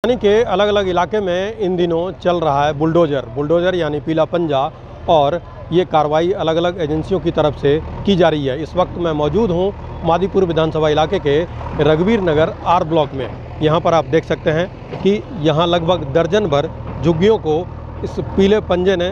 राजधानी के अलग अलग इलाके में इन दिनों चल रहा है बुलडोज़र यानी पीला पंजा, और ये कार्रवाई अलग अलग एजेंसियों की तरफ से की जा रही है। इस वक्त मैं मौजूद हूँ मादीपुर विधानसभा इलाके के रघुवीर नगर आर ब्लॉक में। यहाँ पर आप देख सकते हैं कि यहाँ लगभग दर्जन भर झुग्गियों को इस पीले पंजे ने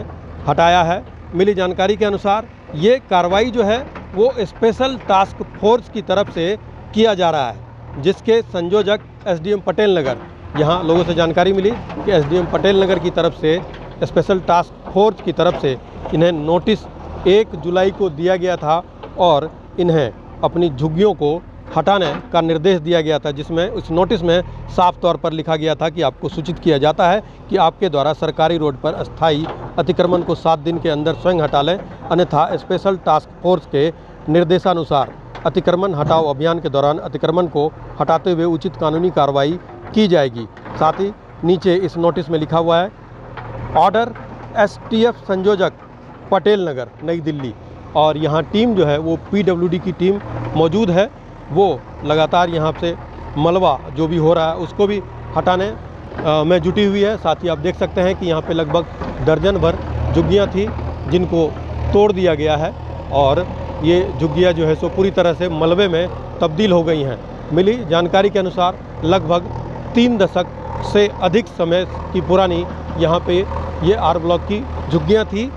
हटाया है। मिली जानकारी के अनुसार ये कार्रवाई जो है वो स्पेशल टास्क फोर्स की तरफ से किया जा रहा है, जिसके संयोजक एसडीएम पटेल नगर, यहाँ लोगों से जानकारी मिली कि एसडीएम पटेल नगर की तरफ से स्पेशल टास्क फोर्स की तरफ से इन्हें नोटिस 1 जुलाई को दिया गया था और इन्हें अपनी झुग्गियों को हटाने का निर्देश दिया गया था, जिसमें उस नोटिस में साफ तौर पर लिखा गया था कि आपको सूचित किया जाता है कि आपके द्वारा सरकारी रोड पर अस्थायी अतिक्रमण को 7 दिन के अंदर स्वयं हटा लें, अन्यथा स्पेशल टास्क फोर्स के निर्देशानुसार अतिक्रमण हटाओ अभियान के दौरान अतिक्रमण को हटाते हुए उचित कानूनी कार्रवाई की जाएगी। साथ ही नीचे इस नोटिस में लिखा हुआ है, ऑर्डर एसटीएफ संयोजक पटेल नगर नई दिल्ली। और यहाँ टीम जो है वो पीडब्ल्यूडी की टीम मौजूद है, वो लगातार यहाँ से मलबा जो भी हो रहा है उसको भी हटाने में जुटी हुई है। साथ ही आप देख सकते हैं कि यहाँ पे लगभग दर्जन भर झुग्गियाँ थी जिनको तोड़ दिया गया है और ये झुग्गियाँ जो है सो पूरी तरह से मलबे में तब्दील हो गई हैं। मिली जानकारी के अनुसार लगभग 3 दशक से अधिक समय की पुरानी यहाँ पे ये आर ब्लॉक की झुग्गियाँ थी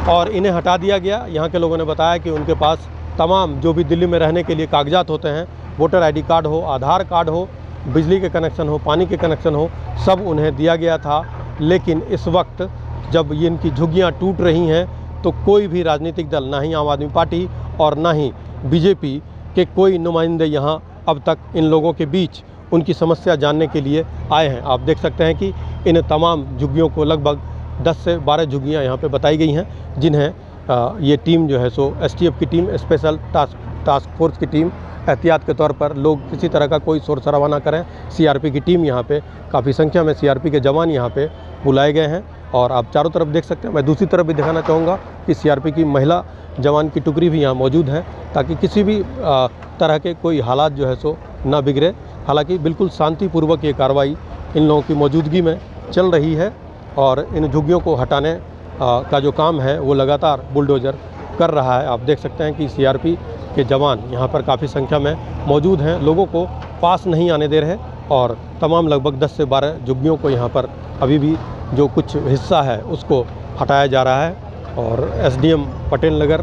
और इन्हें हटा दिया गया। यहाँ के लोगों ने बताया कि उनके पास तमाम जो भी दिल्ली में रहने के लिए कागजात होते हैं, वोटर आईडी कार्ड हो, आधार कार्ड हो, बिजली के कनेक्शन हो, पानी के कनेक्शन हो, सब उन्हें दिया गया था। लेकिन इस वक्त जब ये इनकी झुग्गियाँ टूट रही हैं तो कोई भी राजनीतिक दल, ना ही आम आदमी पार्टी और ना ही बीजेपी के कोई नुमाइंदे यहाँ अब तक इन लोगों के बीच उनकी समस्या जानने के लिए आए हैं। आप देख सकते हैं कि इन तमाम झुग्गियों को लगभग 10 से 12 झुग्गियाँ यहाँ पे बताई गई हैं, जिन्हें ये टीम जो है सो एसटीएफ की टीम, स्पेशल टास्क फोर्स की टीम, एहतियात के तौर पर लोग किसी तरह का कोई शोर शराबा ना करें। सीआरपी की टीम यहाँ पे काफ़ी संख्या में सीआरपी के जवान यहाँ पे बुलाए गए हैं और आप चारों तरफ देख सकते हैं। मैं दूसरी तरफ भी दिखाना चाहूँगा कि सीआरपी की महिला जवान की टुकड़ी भी यहाँ मौजूद है, ताकि किसी भी तरह के कोई हालात जो है सो ना बिगड़े। हालांकि बिल्कुल शांतिपूर्वक ये कार्रवाई इन लोगों की मौजूदगी में चल रही है और इन झुग्गियों को हटाने का जो काम है वो लगातार बुलडोज़र कर रहा है। आप देख सकते हैं कि सीआरपी के जवान यहाँ पर काफ़ी संख्या में मौजूद हैं, लोगों को पास नहीं आने दे रहे और तमाम लगभग 10 से 12 झुग्गियों को यहाँ पर अभी भी जो कुछ हिस्सा है उसको हटाया जा रहा है। और एसडीएम पटेल नगर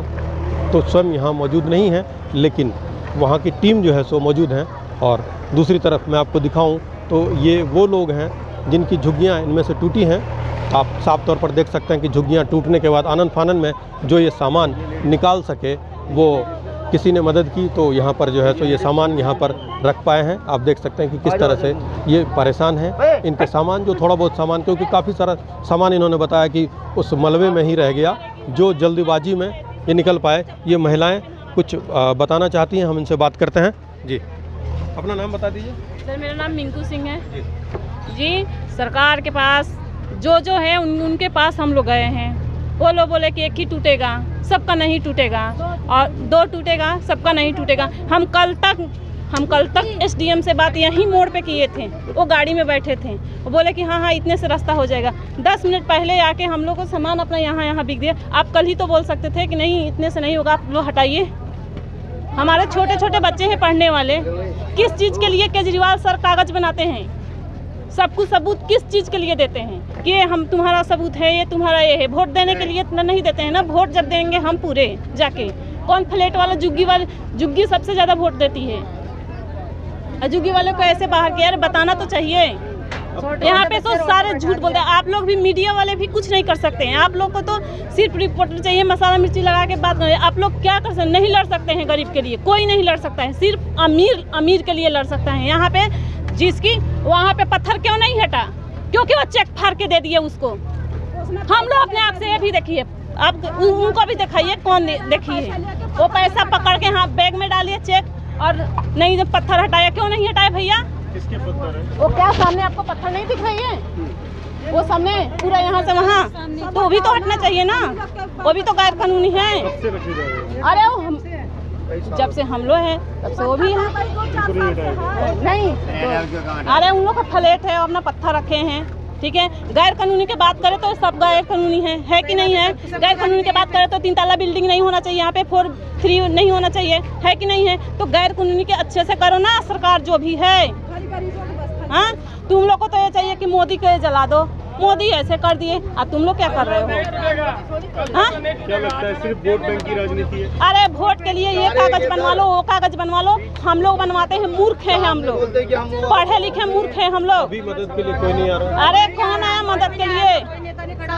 तो स्वयं यहाँ मौजूद नहीं है, लेकिन वहाँ की टीम जो है सो मौजूद हैं। और दूसरी तरफ मैं आपको दिखाऊं तो ये वो लोग हैं जिनकी झुग्गियाँ इनमें से टूटी हैं। आप साफ तौर पर देख सकते हैं कि झुग्गियाँ टूटने के बाद आनन फानन में जो ये सामान निकाल सके वो किसी ने मदद की, तो यहाँ पर जो है तो ये सामान यहाँ पर रख पाए हैं। आप देख सकते हैं कि किस तरह से ये परेशान हैं। इनके सामान, जो थोड़ा बहुत सामान, क्योंकि काफ़ी सारा सामान इन्होंने बताया कि उस मलबे में ही रह गया, जो जल्दीबाजी में ये निकल पाए। ये महिलाएँ कुछ बताना चाहती हैं, हम इनसे बात करते हैं। जी, अपना नाम बता दीजिए। सर, मेरा नाम मिंकू सिंह है। जी, सरकार के पास जो है उनके पास हम लोग गए हैं। वो लोग बोले कि एक ही टूटेगा, सबका नहीं टूटेगा, और 2 टूटेगा, सबका नहीं टूटेगा। हम कल तक एसडीएम से बात यहीं मोड़ पे किए थे, वो गाड़ी में बैठे थे, वो बोले कि हाँ इतने से रास्ता हो जाएगा। 10 मिनट पहले आके हम लोग को सामान अपना यहाँ बिक दिया। आप कल ही तो बोल सकते थे कि नहीं इतने से नहीं होगा, आप लोग हटाइए। हमारे छोटे छोटे बच्चे हैं पढ़ने वाले, किस चीज़ के लिए केजरीवाल सर कागज बनाते हैं? सब कुछ सबूत किस चीज़ के लिए देते हैं कि हम तुम्हारा सबूत है, ये तुम्हारा ये है? वोट देने के लिए नहीं देते हैं ना। वोट जब देंगे हम पूरे जाके, कौन फ्लैट वाला झुग्गी सबसे ज़्यादा वोट देती है, झुग्गी वालों को ऐसे बाहर किया, बताना तो चाहिए। यहाँ पे तो सारे झूठ बोलते हैं। आप लोग भी, मीडिया वाले भी कुछ नहीं कर सकते हैं। आप लोग को तो सिर्फ रिपोर्टर चाहिए, मसाला मिर्ची लगा के बात करें। आप लोग क्या कर सकते? नहीं लड़ सकते हैं गरीब के लिए, कोई नहीं लड़ सकता है, सिर्फ अमीर के लिए लड़ सकता है। यहाँ पे जिसकी वहाँ पे पत्थर क्यों नहीं हटा? क्योंकि वो चेक फाड़ के दे दिए उसको। हम लोग अपने आप से ये भी देखिए, आप उनको भी दिखाइए, कौन देखिए वो पैसा पकड़ के हाँ बैग में डालिए चेक, और नहीं जब पत्थर हटाया, क्यों नहीं हटाया भैया? किसके पत्थर है? वो क्या सामने आपको पत्थर नहीं दिख रही है? वो सामने पूरा यहाँ से वहाँ, तो वो भी तो हटना चाहिए ना, वो भी तो गैर कानूनी है। अरे जब से हम लोग हैं तब से वो भी हैं। नहीं तो अरे उन लोग का फ्लैट है, अपना पत्थर रखे हैं, ठीक है। गैर कानूनी की बात करें तो सब गैर कानूनी है कि नहीं है? गैर कानूनी की बात करें तो 3 ताला बिल्डिंग नहीं होना चाहिए, यहाँ पे 4-3 नहीं होना चाहिए, है कि नहीं है? तो गैर कानूनी के अच्छे से करो ना सरकार जो भी है। हाँ, तुम लोग को तो ये चाहिए कि मोदी को जला दो, मोदी ऐसे कर दिए, अब तुम लोग क्या कर रहे हो? हाँ? क्या लगता है सिर्फ वोट बैंक की राजनीति है? अरे वोट के लिए ये कागज बनवा लो, वो कागज बनवा लो, हम लोग बनवाते हैं, मूर्ख हैं हम लोग, पढ़े लिखे मूर्ख हैं हम लोग। अभी मदद के लिए कोई नहीं आ रहा। अरे कौन आया मदद के लिए?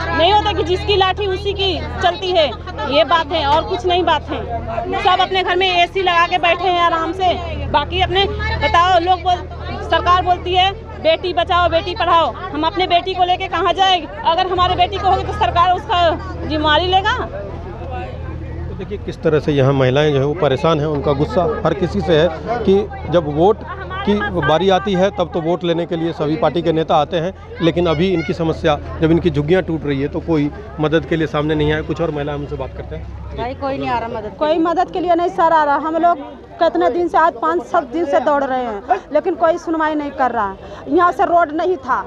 नहीं होता कि जिसकी लाठी उसी की चलती है, ये बात है और कुछ नहीं बात है। सब अपने घर में एसी लगा के बैठे हैं आराम से, बाकी अपने बताओ लोग सरकार बोलती है बेटी बचाओ बेटी पढ़ाओ, हम अपने बेटी को लेके कहाँ जाएंगे? अगर हमारे बेटी को होगी तो सरकार उसका जिम्मेवारी लेगा। तो देखिए किस तरह से यहाँ महिलाएं जो है वो परेशान हैं, उनका गुस्सा हर किसी से है कि जब वोट की बारी आती है तब तो वोट लेने के लिए सभी पार्टी के नेता आते हैं, लेकिन अभी इनकी समस्या जब इनकी झुग्गियाँ टूट रही है तो कोई मदद के लिए सामने नहीं आए। कुछ और महिला हमसे बात करते हैं। भाई कोई नहीं आ रहा मदद, कोई मदद के लिए नहीं सर आ रहा। हम लोग कितने दिन से, आज 5-7 दिन से दौड़ रहे हैं, लेकिन कोई सुनवाई नहीं कर रहा है। यहाँ से रोड नहीं था,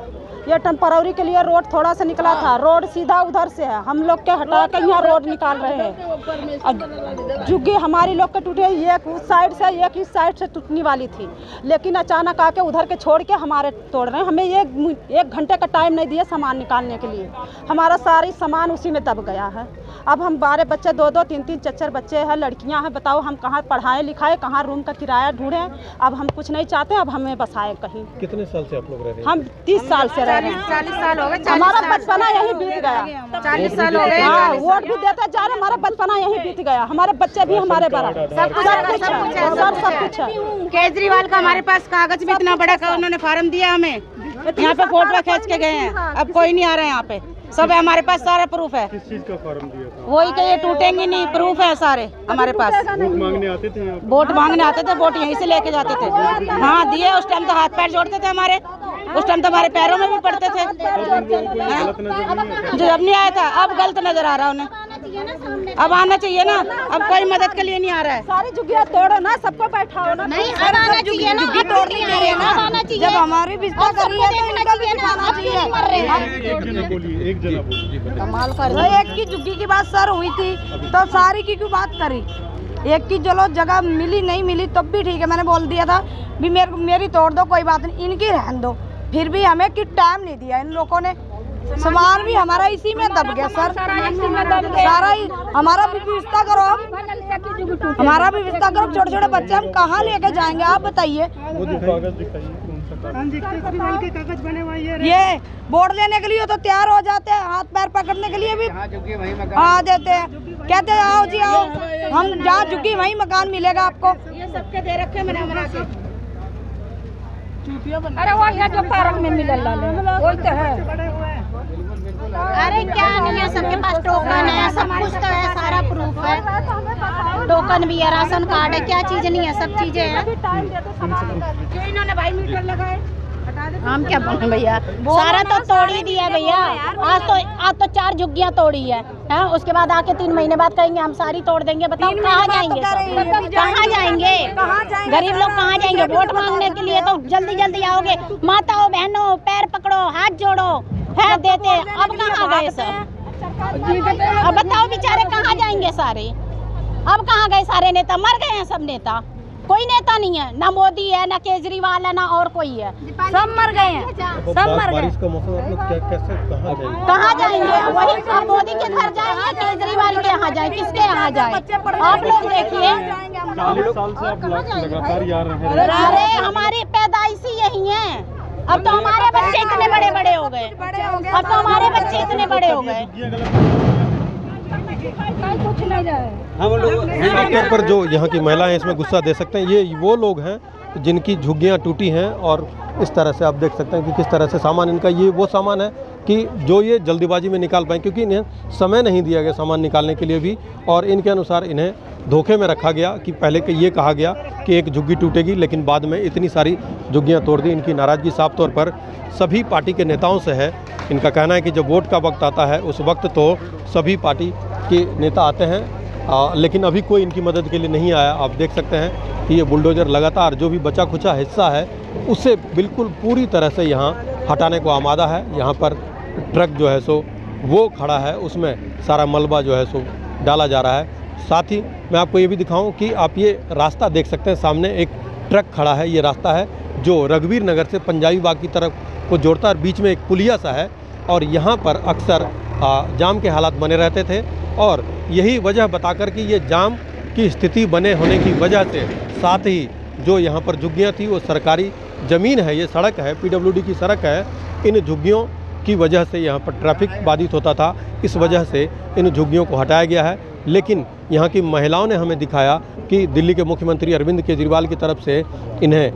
ये टेम्पररी के लिए रोड थोड़ा सा निकला था, रोड सीधा उधर से है, हम लोग के हटा के यहाँ रोड निकाल रहे हैं। झुग्गी हमारी लोग के टूटे, एक उस साइड से एक इस साइड से टूटने वाली थी, लेकिन अचानक आके उधर के छोड़ के हमारे तोड़ रहे हैं। हमें एक घंटे का टाइम नहीं दिया सामान निकालने के लिए, हमारा सारी सामान उसी में दब गया है। अब हम 12 बच्चे, 2-2, 3-3, 4-4 बच्चे हैं, लड़कियां हैं, बताओ हम कहाँ पढ़ाएं लिखाएं, कहाँ रूम का किराया ढूंढें? अब हम कुछ नहीं चाहते, अब हमें बसाएं कहीं। कितने साल से आप लोग रह रहे हैं? हम 30 साल से रह रहे हैं। 40 साल हो गए, हमारा बचपना यही बीत गया। 40 साल हो गए। हाँ, वोट भी देते जा रहे, हमारा बचपना यही बीत गया, हमारे बच्चे भी हमारे बराबर, सब कुछ है। केजरीवाल का हमारे पास कागज भी इतना बड़ा का उन्होंने फार्म दिया हमें, यहाँ पे फोटो खींच के गए हैं। अब कोई नहीं आ रहा है यहाँ पे, सब है हमारे पास, सारा प्रूफ है। किस चीज का फार्म दिया था? वही कि ये टूटेंगे नहीं, प्रूफ है सारे हमारे पास। वोट मांगने आते थे यहाँ? वोट मांगने आते थे, वोट यहीं से लेके जाते थे। हाँ दिए, उस टाइम तो हाथ पैर जोड़ते थे हमारे, उस टाइम तो हमारे पैरों में भी पड़ते थे। जब नहीं आया था, अब गलत नजर आ रहा उन्हें, अब आना चाहिए ना। अब कोई मदद के लिए नहीं आ रहा है। सारी झुग्गियाँ तोड़ो ना, सबको बैठाओ ना। नहीं, अब आना चाहिए ना, झुग्गी तोड़नी चाहिए ना, जब हमारी विस्तार कर रही है तो इनका भी दिखाना चाहिए। एक जना बोलिए, एक जना बोलिए। कमाल कर तो एक की झुग्गी की बात सर हुई थी तो सारी की क्यों बात करी? एक की चलो जगह मिली नहीं मिली तब भी ठीक है, मैंने बोल दिया था भी मेरी तोड़ दो, कोई बात नहीं, इनकी रहने दो। फिर भी हमें कि टाइम नहीं दिया इन लोगों ने, सामान भी हमारा इसी में दब गया सर, सारा ही। हमारा भी व्यवस्था करो, हमारा भी व्यवस्था करो। छोटे छोटे बच्चे हम कहाँ लेके जाएंगे आप बताइए? कागज बने हुए ये बोर्ड लेने के लिए तो तैयार हो जाते हैं, हाथ पैर पकड़ने के लिए भी हाँ देते हैं, कहते हैं आओ जी आओ, हम जहाँ झुकी वहीं मकान मिलेगा आपको। ये सबके दे रखे मैंने हमारा से। अरे वो है जो पार्क में मिल रहा वही तो है। अरे क्या नहीं है, सबके पास टोकन है, सब कुछ तो है, सारा प्रूफ है, टोकन भी है, राशन कार्ड है, क्या चीज नहीं है, सब चीजें हैं। क्यों इन्होंने भाई मीटर लगाए? हम क्या बोले भैया, सारा तो तोड़ ही दिया भैया। आज तो 4 झुग्गियाँ तोड़ी है, उसके बाद आके 3 महीने बाद कहेंगे हम सारी तोड़ देंगे। बताओ कहाँ जाएंगे, कहाँ जाएंगे? गरीब लोग कहाँ जाएंगे? वोट मांगने के लिए तो जल्दी जल्दी आओगे, माताओं बहनों पैर पकड़ो, हाथ जोड़ो, है देते। अब कहाँ गए सब? अब बताओ बेचारे कहाँ जाएंगे सारे? अब कहाँ गए सारे नेता? मर गए हैं सब नेता, कोई नेता नहीं है, ना मोदी है, ना केजरीवाल है, ना और कोई है, सब मर गए हैं, सब मर गए। बारिश का मौसम आप लोग कैसे कहाँ जाएंगे? वही आप मोदी के घर जाएंगे, केजरीवाल के यहाँ जाए, किसके यहाँ जाए? आप लोग देखिए, 40 साल से आप लगातार यहाँ रह रहे हैं। अरे हमारी पैदाइशी यही है। अब तो हमारे बच्चे इतने बड़े बड़े हो गए, अब तो हमारे बच्चे इतने बड़े हो गए। खासतौर पर जो यहाँ की महिलाएं इसमें गुस्सा दे सकते हैं, ये वो लोग हैं जिनकी झुग्गियाँ टूटी हैं, और इस तरह से आप देख सकते हैं कि किस तरह से सामान इनका, ये वो सामान है कि जो ये जल्दीबाजी में निकाल पाए, क्योंकि इन्हें समय नहीं दिया गया सामान निकालने के लिए भी, और इनके अनुसार इन्हें धोखे में रखा गया कि पहले के ये कहा गया कि एक झुग्गी टूटेगी, लेकिन बाद में इतनी सारी झुग्गियाँ तोड़ दी। इनकी नाराज़गी साफ तौर पर सभी पार्टी के नेताओं से है। इनका कहना है कि जब वोट का वक्त आता है उस वक्त तो सभी पार्टी के नेता आते हैं लेकिन अभी कोई इनकी मदद के लिए नहीं आया। आप देख सकते हैं कि ये बुलडोज़र लगातार जो भी बचा खुचा हिस्सा है उससे बिल्कुल पूरी तरह से यहाँ हटाने को आमादा है। यहाँ पर ट्रक जो है सो वो खड़ा है, उसमें सारा मलबा जो है सो डाला जा रहा है। साथ ही मैं आपको ये भी दिखाऊं कि आप ये रास्ता देख सकते हैं, सामने एक ट्रक खड़ा है। ये रास्ता है जो रघुवीर नगर से पंजाबी बाग की तरफ को जोड़ता है और बीच में एक पुलिया सा है और यहाँ पर अक्सर जाम के हालात बने रहते थे और यही वजह बताकर कि ये जाम की स्थिति बने होने की वजह से साथ ही जो यहाँ पर झुग्गियाँ थी वो सरकारी ज़मीन है, ये सड़क है, PWD की सड़क है। इन झुग्गियों की वजह से यहाँ पर ट्रैफिक बाधित होता था, इस वजह से इन झुग्गियों को हटाया गया है। लेकिन यहाँ की महिलाओं ने हमें दिखाया कि दिल्ली के मुख्यमंत्री अरविंद केजरीवाल की तरफ से इन्हें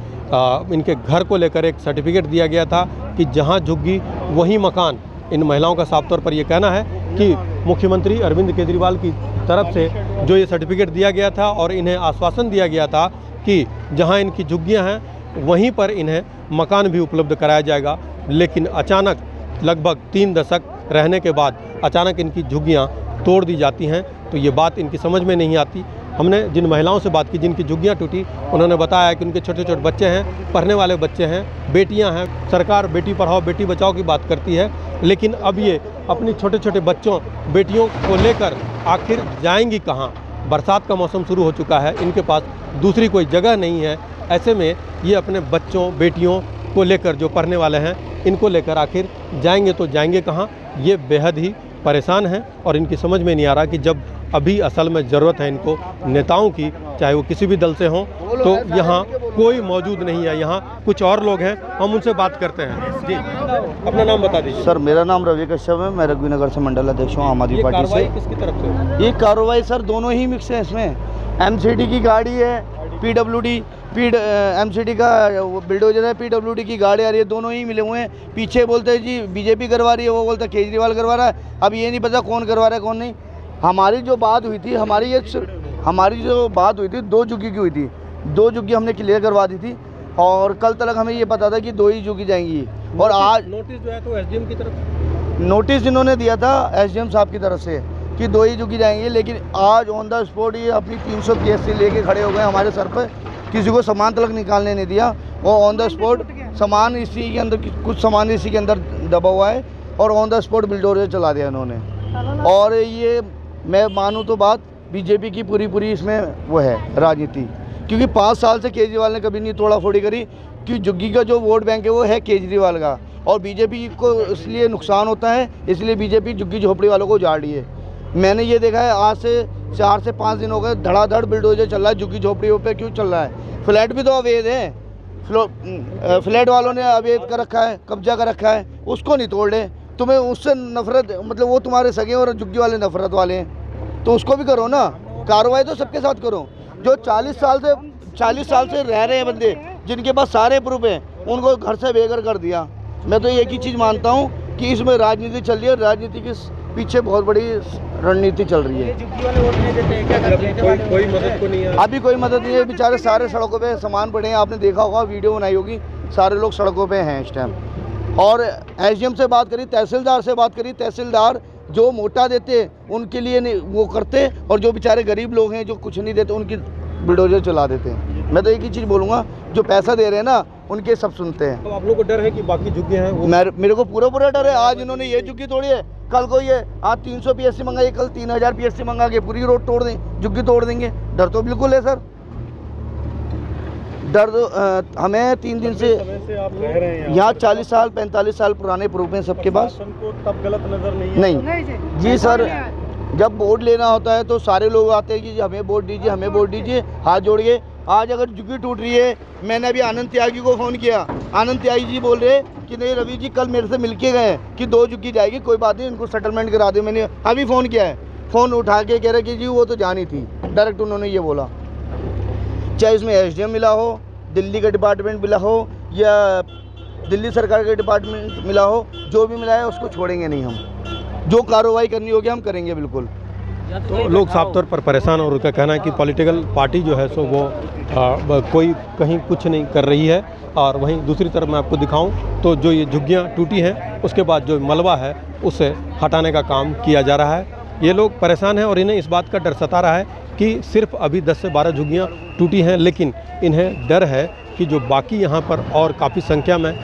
इनके घर को लेकर एक सर्टिफिकेट दिया गया था कि जहाँ झुग्गी वहीं मकान। इन महिलाओं का साफ तौर पर ये कहना है कि मुख्यमंत्री अरविंद केजरीवाल की तरफ से जो ये सर्टिफिकेट दिया गया था और इन्हें आश्वासन दिया गया था कि जहाँ इनकी झुग्गियाँ हैं वहीं पर इन्हें मकान भी उपलब्ध कराया जाएगा। लेकिन अचानक लगभग 3 दशक रहने के बाद अचानक इनकी झुग्गियाँ तोड़ दी जाती हैं, तो ये बात इनकी समझ में नहीं आती। हमने जिन महिलाओं से बात की जिनकी झुग्गियाँ टूटी, उन्होंने बताया कि उनके छोटे छोटे बच्चे हैं, पढ़ने वाले बच्चे हैं, बेटियां हैं। सरकार बेटी पढ़ाओ बेटी बचाओ की बात करती है, लेकिन अब ये अपनी छोटे छोटे बच्चों बेटियों को लेकर आखिर जाएंगी कहाँ? बरसात का मौसम शुरू हो चुका है, इनके पास दूसरी कोई जगह नहीं है। ऐसे में ये अपने बच्चों बेटियों को लेकर जो पढ़ने वाले हैं इनको लेकर आखिर जाएंगे तो जाएंगे कहाँ? ये बेहद ही परेशान हैं और इनकी समझ में नहीं आ रहा कि जब अभी असल में ज़रूरत है इनको नेताओं की, चाहे वो किसी भी दल से हों, तो यहाँ कोई मौजूद नहीं है। यहाँ कुछ और लोग हैं, हम उनसे बात करते हैं। जी, अपना नाम बता दीजिए। सर, मेरा नाम रवि कश्यप है, मैं रघुवीर नगर से मंडल अध्यक्ष हूँ आम आदमी पार्टी से। किसकी तरफ से? ये कार्रवाई सर दोनों ही मिक्स है। इसमें MCD की गाड़ी है, PWD MCD का बिल्डोजर है, PWD की गाड़ी आ रही है, दोनों ही मिले हुए हैं। पीछे बोलते हैं जी BJP करवा रही है, वो बोलता है केजरीवाल करवा रहा है। अब ये नहीं पता कौन करवा रहा है कौन नहीं। हमारी जो बात हुई थी, हमारी जो बात हुई थी 2 झुग्गी की हुई थी। 2 झुग्गी हमने क्लियर करवा दी थी और कल तक हमें ये पता था कि 2 ही झुग्गी जाएंगी। और आज नोटिस जो है तो SDM की तरफ नोटिस इन्होंने दिया था SDM साहब की तरफ से कि 2 ही झुग्गी जाएंगी, लेकिन आज ऑन द स्पॉट ये अपनी 300 PSC लेके खड़े हो गए हमारे सर पर। किसी को सामान तक निकालने नहीं दिया और ऑन द स्पॉट सामान इसी के अंदर, कुछ सामान इसी के अंदर दबा हुआ है और ऑन द स्पॉट बिल्डोजर चला दिया इन्होंने। और ये मैं मानूँ तो बात BJP की पूरी इसमें वो है राजनीति, क्योंकि 5 साल से केजरीवाल ने कभी नहीं तोड़ा फोड़ी करी कि झुग्गी का जो वोट बैंक है वो है केजरीवाल का और BJP को इसलिए नुकसान होता है, इसलिए BJP झुग्गी झोपड़ी वालों को उजाड़ रही है। मैंने ये देखा है आज से 4 से 5 दिन हो गए धड़ाधड़ बिल्डोजर चल रहा है। झुग्गी झोपड़ियों पे क्यों चल रहा है? फ्लैट भी तो अवैध है, फ्लैट वालों ने अवैध कर रखा है, कब्जा कर रखा है, उसको नहीं तोड़ रहे। तुम्हें उससे नफरत, मतलब वो तुम्हारे सगे और झुग्गी वाले नफरत वाले हैं, तो उसको भी करो ना। कार्रवाई तो सबके साथ करो। जो 40 साल से रह रहे हैं बंदे, जिनके पास सारे प्रूफ हैं, उनको घर से बेघर कर दिया। मैं तो एक ही चीज़ मानता हूँ कि इसमें राजनीति चल रही है, राजनीति के पीछे बहुत बड़ी रणनीति चल रही है। कोई मदद को नहीं है, अभी कोई मदद नहीं है। बेचारे सारे सड़कों पे सामान पड़े हैं, आपने देखा होगा, वीडियो बनाई होगी, सारे लोग सड़कों पे हैं इस टाइम। और SDM से बात करी, तहसीलदार से बात करी, तहसीलदार जो मोटा देते उनके लिए नहीं वो करते, और जो बेचारे गरीब लोग हैं जो कुछ नहीं देते उनकी बिल्डोजर चला देते हैं। मैं तो एक ही चीज़ बोलूँगा, जो पैसा दे रहे हैं ना उनके सब सुनते हैं। तो आप लोगों को डर है कि बाकी झुग्गियाँ हैं वो? मेरे को पूरा डर है। आज इन्होंने ये झुग्गी तोड़ी है, कल को ये आज 300 PSC मंगाई, कल 3000 PSC मंगा के पूरी रोड तोड़ दें, झुग्गी तोड़ देंगे। डर तो बिल्कुल है सर, डर तो हमें 3 दिन से आप रह रहे हैं यहाँ 40 साल 45 साल पुराने प्रूफ हैं सबके पास। को तब गलत नजर नहीं जी सर, जब वोट लेना होता है तो सारे लोग आते हैं कि हमें वोट दीजिए, हमें वोट दीजिए, हाथ जोड़ के। आज अगर झुग्गी टूट रही है, मैंने अभी आनंद त्यागी को फ़ोन किया, आनंद त्यागी जी बोल रहे कि नहीं रवि जी कल मेरे से मिल के गए कि 2 झुग्गी जाएगी, कोई बात नहीं, इनको सेटलमेंट करा दे। मैंने अभी फ़ोन किया है, फ़ोन उठा के कह रहे कि जी वो तो जानी थी, डायरेक्ट उन्होंने ये बोला। चाहे इसमें SDM मिला हो, दिल्ली का डिपार्टमेंट मिला हो या दिल्ली सरकार का डिपार्टमेंट मिला हो, जो भी मिला है उसको छोड़ेंगे नहीं हम। जो कार्रवाई करनी होगी हम करेंगे बिल्कुल। तो लोग साफ तौर पर परेशान और उनका कहना है कि पॉलिटिकल पार्टी जो है सो वो कोई कहीं कुछ नहीं कर रही है। और वहीं दूसरी तरफ मैं आपको दिखाऊं तो जो ये झुग्गियां टूटी हैं उसके बाद जो मलबा है उसे हटाने का काम किया जा रहा है। ये लोग परेशान हैं और इन्हें इस बात का डर सता रहा है कि सिर्फ अभी 10 से 12 झुग्गियाँ टूटी हैं, लेकिन इन्हें डर है कि जो बाकी यहाँ पर और काफ़ी संख्या में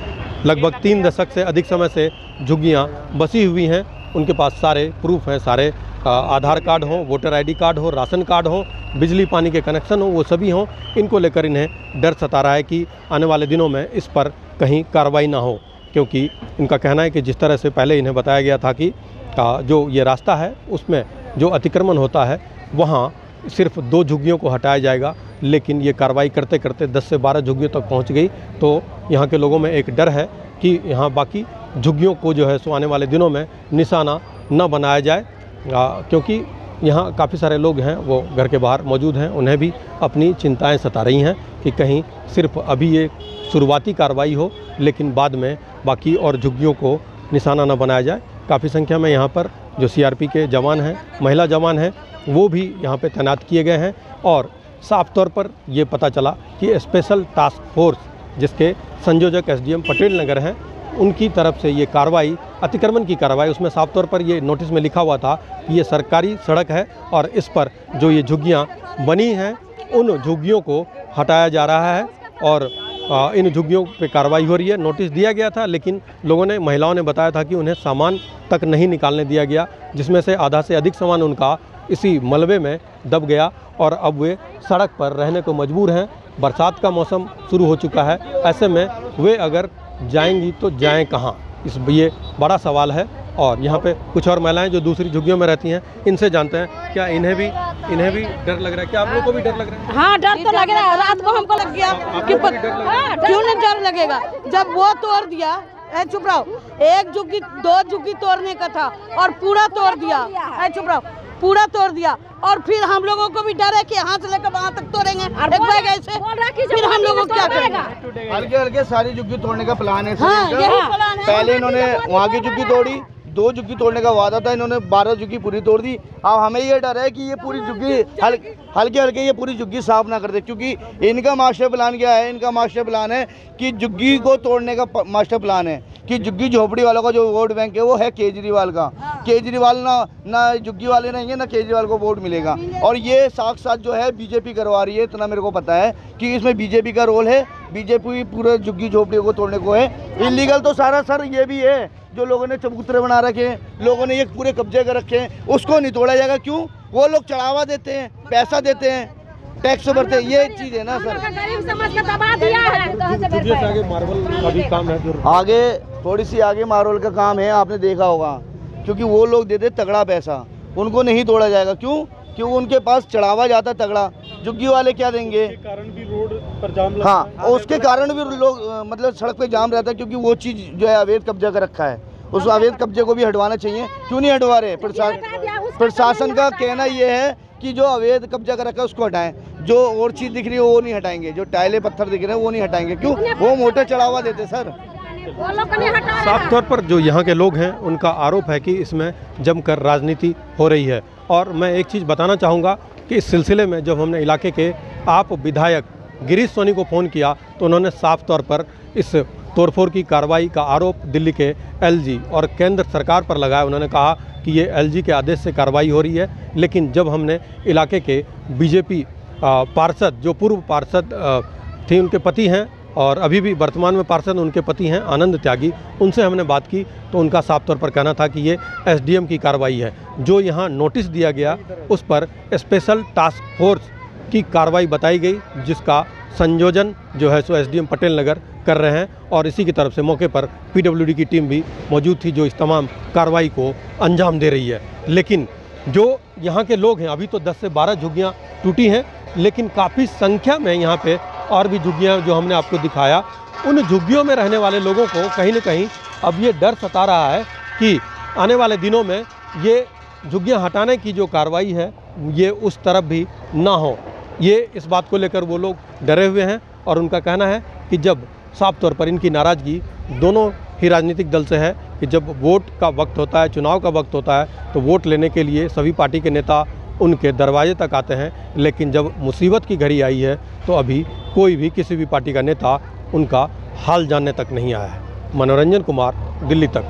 लगभग 3 दशक से अधिक समय से झुग्गियाँ बसी हुई हैं, उनके पास सारे प्रूफ हैं, सारे आधार कार्ड हो, वोटर आईडी कार्ड हो, राशन कार्ड हो, बिजली पानी के कनेक्शन हो, वो सभी हों। इनको लेकर इन्हें डर सता रहा है कि आने वाले दिनों में इस पर कहीं कार्रवाई ना हो, क्योंकि इनका कहना है कि जिस तरह से पहले इन्हें बताया गया था कि जो ये रास्ता है उसमें जो अतिक्रमण होता है वहाँ सिर्फ 2 झुग्गियों को हटाया जाएगा, लेकिन ये कार्रवाई करते करते 10 से 12 झुग्गियों तक पहुँच गई। तो यहाँ के लोगों में एक डर है कि यहाँ बाकी झुग्गियों को जो है सो आने वाले दिनों में निशाना न बनाया जाए, क्योंकि यहाँ काफ़ी सारे लोग हैं वो घर के बाहर मौजूद हैं, उन्हें भी अपनी चिंताएं सता रही हैं कि कहीं सिर्फ अभी ये शुरुआती कार्रवाई हो, लेकिन बाद में बाकी और झुग्गियों को निशाना न बनाया जाए। काफ़ी संख्या में यहाँ पर जो सीआरपी के जवान हैं, महिला जवान हैं, वो भी यहाँ पे तैनात किए गए हैं और साफ तौर पर ये पता चला कि स्पेशल टास्क फोर्स जिसके संयोजक एसडीएम पटेल नगर हैं, उनकी तरफ से ये कार्रवाई, अतिक्रमण की कार्रवाई, उसमें साफ तौर पर ये नोटिस में लिखा हुआ था कि ये सरकारी सड़क है और इस पर जो ये झुग्गियाँ बनी हैं उन झुग्गियों को हटाया जा रहा है और इन झुग्गियों पे कार्रवाई हो रही है। नोटिस दिया गया था, लेकिन लोगों ने, महिलाओं ने बताया था कि उन्हें सामान तक नहीं निकालने दिया गया, जिसमें से आधा से अधिक सामान उनका इसी मलबे में दब गया और अब वे सड़क पर रहने को मजबूर हैं। बरसात का मौसम शुरू हो चुका है, ऐसे में वे अगर जाएंगी तो जाएं कहाँ, ये बड़ा सवाल है। और यहाँ पे कुछ और महिलाएं जो दूसरी झुग्गियों में रहती हैं, इनसे जानते हैं क्या इन्हें भी डर लग रहा है, क्या आप लोगों को भी डर लग रहा है? हाँ, डर तो लग रहा है। रात को हमको लग गया कि क्यों नहीं डर लगेगा, जब वो तोड़ दिया। चुप रहो, 1 झुग्गी 2 झुग्गी तोड़ने का था और पूरा तोड़ दिया। चुप रहो, पूरा तोड़ दिया और फिर हम लोगों को भी डर है कि यहाँ से लेकर वहाँ तक तोड़ेंगे एक बैग ऐसे, फिर हम लोगों को क्या करेंगे? हल्के हल्के सारी झुग्गी तोड़ने का प्लान है। हाँ, यही प्लान है। पहले इन्होंने वहाँ की झुग्गी तोड़ी, 2 झुग्गी तोड़ने का वादा था, इन्होंने 12 झुग्गी पूरी तोड़ दी। अब हमें ये डर है कि ये पूरी झुग्गी हल्के हल्के ये पूरी झुग्गी साफ ना कर दे, क्योंकि इनका मास्टर प्लान क्या है? इनका मास्टर प्लान है कि झुग्गी को तोड़ने का मास्टर प्लान है कि झुग्गी झोपड़ी वालों का जो वोट बैंक है वो है केजरीवाल का। केजरीवाल ना झुग्गी वाले रहेंगे, ना केजरीवाल को वोट मिलेगा। और ये साथ जो है बीजेपी करवा रही है, इतना मेरे को पता है कि इसमें बीजेपी का रोल है। बीजेपी पूरे झुग्गी झोपड़ियों को तोड़ने को है। इलीगल तो सारा सर ये भी है, जो लोगों ने चबूतरे बना रखे हैं, लोगों ने ये पूरे कब्जे कर रखे हैं, उसको नहीं तोड़ा जाएगा। क्यों? वो लोग चढ़ावा देते हैं, पैसा देते हैं, टैक्स भरते हैं, ये चीज़ है ना सर। आगे मार्बल का भी काम है, आगे थोड़ी सी आगे मार्बल का काम है, आपने देखा होगा, क्योंकि वो लोग देते तगड़ा पैसा, उनको नहीं तोड़ा जाएगा। क्यों? क्यों? उनके पास चढ़ावा जाता तगड़ा, झुग्गी वाले क्या देंगे? कारण भी रोड पर जाम। हाँ, उसके कारण भी लोग मतलब सड़क पे जाम रहता है, क्योंकि वो चीज़ जो है अवैध कब्जा कर रखा है, उस अवैध कब्जे को भी हटवाना चाहिए। क्यों नहीं हटवा रहे? प्रशासन का कहना ये है कि जो अवैध कब्जा कर रखा है उसको हटाएं, जो और चीज़ दिख रही है वो नहीं हटाएंगे, जो टाइलें पत्थर दिख रहे हैं वो नहीं हटाएंगे। क्यों? वो मोटे चढ़ावा देते सर। साफ तौर पर जो यहाँ के लोग हैं उनका आरोप है कि इसमें जमकर राजनीति हो रही है। और मैं एक चीज़ बताना चाहूँगा कि इस सिलसिले में जब हमने इलाके के आप विधायक गिरीश सोनी को फ़ोन किया तो उन्होंने साफ तौर पर इस तोड़फोड़ की कार्रवाई का आरोप दिल्ली के एलजी और केंद्र सरकार पर लगाया। उन्होंने कहा कि ये एलजी के आदेश से कार्रवाई हो रही है। लेकिन जब हमने इलाके के बीजेपी पार्षद, जो पूर्व पार्षद थी, उनके पति हैं और अभी भी वर्तमान में पार्षद उनके पति हैं आनंद त्यागी, उनसे हमने बात की तो उनका साफ तौर पर कहना था कि ये एसडीएम की कार्रवाई है। जो यहाँ नोटिस दिया गया उस पर स्पेशल टास्क फोर्स की कार्रवाई बताई गई, जिसका संयोजन जो है सो एसडीएम पटेल नगर कर रहे हैं। और इसी की तरफ से मौके पर पीडब्ल्यूडी की टीम भी मौजूद थी, जो इस तमाम कार्रवाई को अंजाम दे रही है। लेकिन जो यहाँ के लोग हैं, अभी तो 10 से 12 झुग्गियाँ टूटी हैं, लेकिन काफ़ी संख्या में यहाँ पे और भी झुग्गियाँ जो हमने आपको दिखाया, उन झुग्गियों में रहने वाले लोगों को कहीं न कहीं अब ये डर सता रहा है कि आने वाले दिनों में ये झुग्गियाँ हटाने की जो कार्रवाई है ये उस तरफ भी ना हो। ये इस बात को लेकर वो लोग डरे हुए हैं और उनका कहना है कि जब साफ तौर पर इनकी नाराज़गी दोनों ही राजनीतिक दल से है कि जब वोट का वक्त होता है, चुनाव का वक्त होता है, तो वोट लेने के लिए सभी पार्टी के नेता उनके दरवाजे तक आते हैं। लेकिन जब मुसीबत की घड़ी आई है तो अभी कोई भी किसी भी पार्टी का नेता उनका हाल जानने तक नहीं आया है। मनोरंजन कुमार, दिल्ली तक।